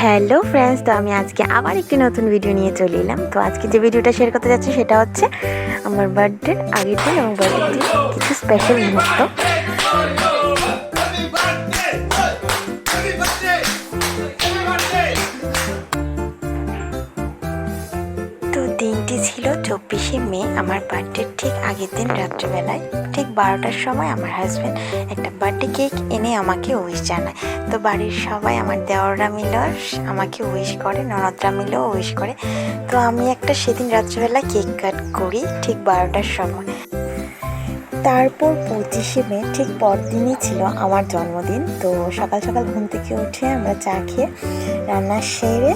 Hello friends, তো আমি আজকে আবার একটি নতুন ভিডিও নিয়ে চলে এলাম। তো আজকে যে ভিডিওটা শেয়ার করতে যাচ্ছি সেটা হচ্ছে আমার বার্থডের আগের দিন এবং বার্থডের দিন কিছু স্পেশাল মুহূর্ত। তো দিনটি ছিল 24শে মে, আমার বার্থডের ঠিক আগের দিন রাত্রেবেলায় ঠিক 12টার সময় আমার হাজব্যান্ড একটা বার্থডে কেক এনে আমাকে উইশ জানায়। তো বাড়ির সবাই, আমার দেওররা মিলেও আমাকে উইশ করে, ননদরা মিলেও উইশ করে। তো আমি একটা সেদিন রাত্রেবেলা কেক কাট করি ঠিক 12টার সময়। তারপর 25শে মে ঠিক পরদিনই ছিল আমার জন্মদিন। তো সকাল সকাল ঘুম থেকে উঠে আমরা চা খেয়ে রান্না সেরে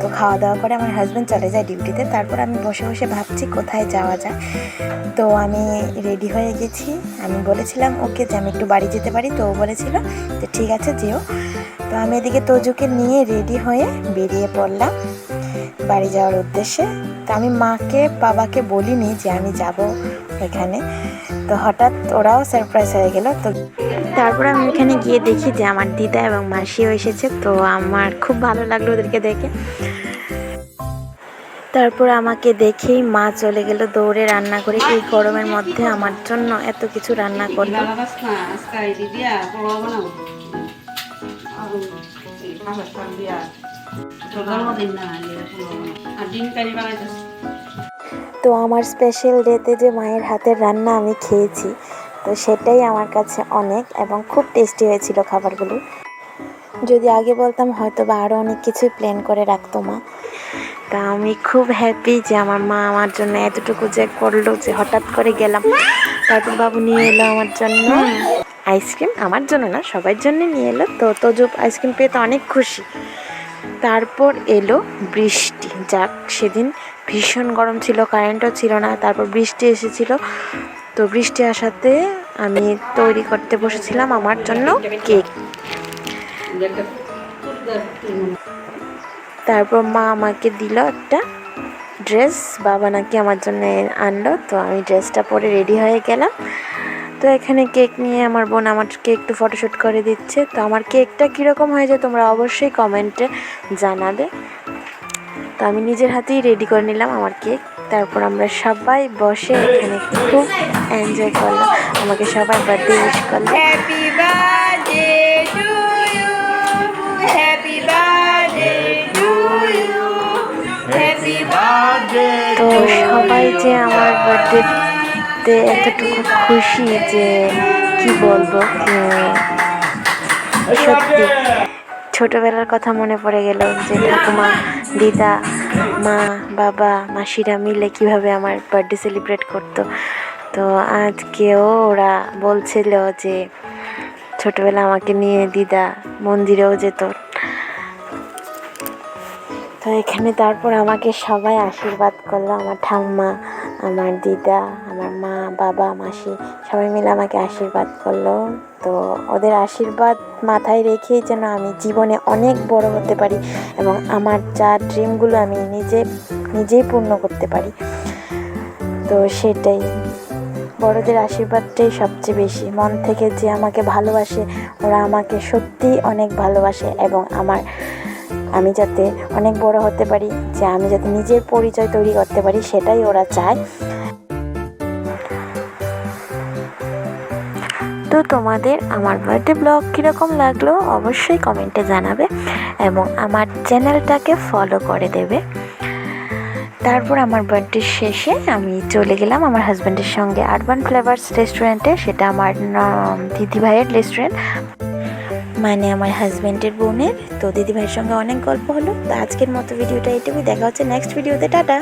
তো খাওয়া দাওয়া করে আমার হাজব্যান্ড চলে যায় ডিউটিতে। তারপর আমি বসে বসে ভাবছি কোথায় যাওয়া যায়। তো আমি রেডি হয়ে গেছি। আমি বলেছিলাম ওকে যে আমি একটু বাড়ি যেতে পারি, তো ও বলেছিল যে ঠিক আছে যেও। তো আমি এদিকে তোজুকে নিয়ে রেডি হয়ে বেরিয়ে পড়লাম বাড়ি যাওয়ার উদ্দেশ্যে। তো আমি মাকে বাবাকে বলিনি যে আমি যাব এখানে। তো হঠাৎ ওরাও সারপ্রাইজ হয়ে গেল। তো তারপর আমি এখানে গিয়ে দেখি যে আমার দিদা এবং মাসিও এসেছে। তো আমার খুব ভালো লাগলো ওদেরকে দেখে। তারপর আমাকে দেখেই মা চলে গেল দৌড়ে রান্না করে। এই গরমের মধ্যে আমার জন্য এত কিছু রান্না করলো। তো আমার স্পেশাল ডেতে যে মায়ের হাতের রান্না আমি খেয়েছি, তো সেটাই আমার কাছে অনেক এবং খুব টেস্টি হয়েছিল খাবারগুলো। যদি আগে বলতাম হয়তো বা আরও অনেক কিছুই প্ল্যান করে রাখতো মা। তা আমি খুব হ্যাপি যে আমার মা আমার জন্য এতটুকু যে করলো, যে হঠাৎ করে গেলাম। তারপর বাবু নিয়ে এলো আমার জন্য আইসক্রিম, আমার জন্য না সবার জন্য নিয়ে এলো। তো তোজো আইসক্রিম পেয়ে তো অনেক খুশি। তারপর এলো বৃষ্টি। যাক, সেদিন ভীষণ গরম ছিল, কারেন্টও ছিল না। তারপর বৃষ্টি এসেছিল। তো বৃষ্টি আসাতে আমি তৈরি করতে বসেছিলাম আমার জন্য কেক। তারপর মা আমাকে দিল একটা ড্রেস, বাবা নাকি আমার জন্য আনলো। তো আমি ড্রেসটা পরে রেডি হয়ে গেলাম। তো এখানে কেক নিয়ে আমার বোন আমাকে একটু ফটোশ্যুট করে দিচ্ছে। তো আমার কেকটা কীরকম হয়েছে তোমরা অবশ্যই কমেন্টে জানাবে। তো আমি নিজের হাতেই রেডি করে নিলাম আমার কেক। তারপর আমরা সবাই বসে এখানে খুব এনজয় করলাম। আমাকে সবাই বার্থডে উইশ করলো। Happy birthday to you, happy birthday to you, happy birthday. তো সবাই যে আমার বার্থডেতে এতটুকু খুশি যে কি বলবো। সত্যি ছোটবেলার কথা মনে পড়ে গেল যে ঠাকুমা, দিদা, মা, বাবা, মাসিরা মিলে কিভাবে আমার বার্থডে সেলিব্রেট করতো। তো আজকেও ওরা বলছিল যে ছোটবেলা আমাকে নিয়ে দিদা মন্দিরেও যেত। তো এখানে তারপর আমাকে সবাই আশীর্বাদ করলো, আমার ঠাম্মা, আমার দিদা, আমার মা, বাবা, মাসি সবাই মিলে আমাকে আশীর্বাদ করলো। তো ওদের আশীর্বাদ মাথায় রেখেই যেন আমি জীবনে অনেক বড় হতে পারি এবং আমার যা ড্রিমগুলো আমি নিজেই পূর্ণ করতে পারি। তো সেটাই, বড়দের আশীর্বাদটাই সবচেয়ে বেশি। মন থেকে যে আমাকে ভালোবাসে, ওরা আমাকে সত্যিই অনেক ভালোবাসে এবং আমি যাতে অনেক বড় হতে পারি, যে আমি যাতে নিজের পরিচয় তৈরি করতে পারি, সেটাই ওরা চায়। তো তোমাদের আমার বার্থডে ব্লগ কীরকম লাগলো অবশ্যই কমেন্টে জানাবে এবং আমার চ্যানেলটাকে ফলো করে দেবে। তারপর আমার বার্থডে শেষে আমি চলে গেলাম আমার হাজব্যান্ডের সঙ্গে আরবান ফ্লেভার্স রেস্টুরেন্টে। সেটা আমার দিদিভাইয়ের রেস্টুরেন্ট, মানে আমার হাজব্যান্ডের বোনের। তো দিদিভাইয়ের সঙ্গে অনেক গল্প হলো। তো আজকের মতো ভিডিওটা এইটুকুই, দেখা হচ্ছে নেক্সট ভিডিওতে। টাটা।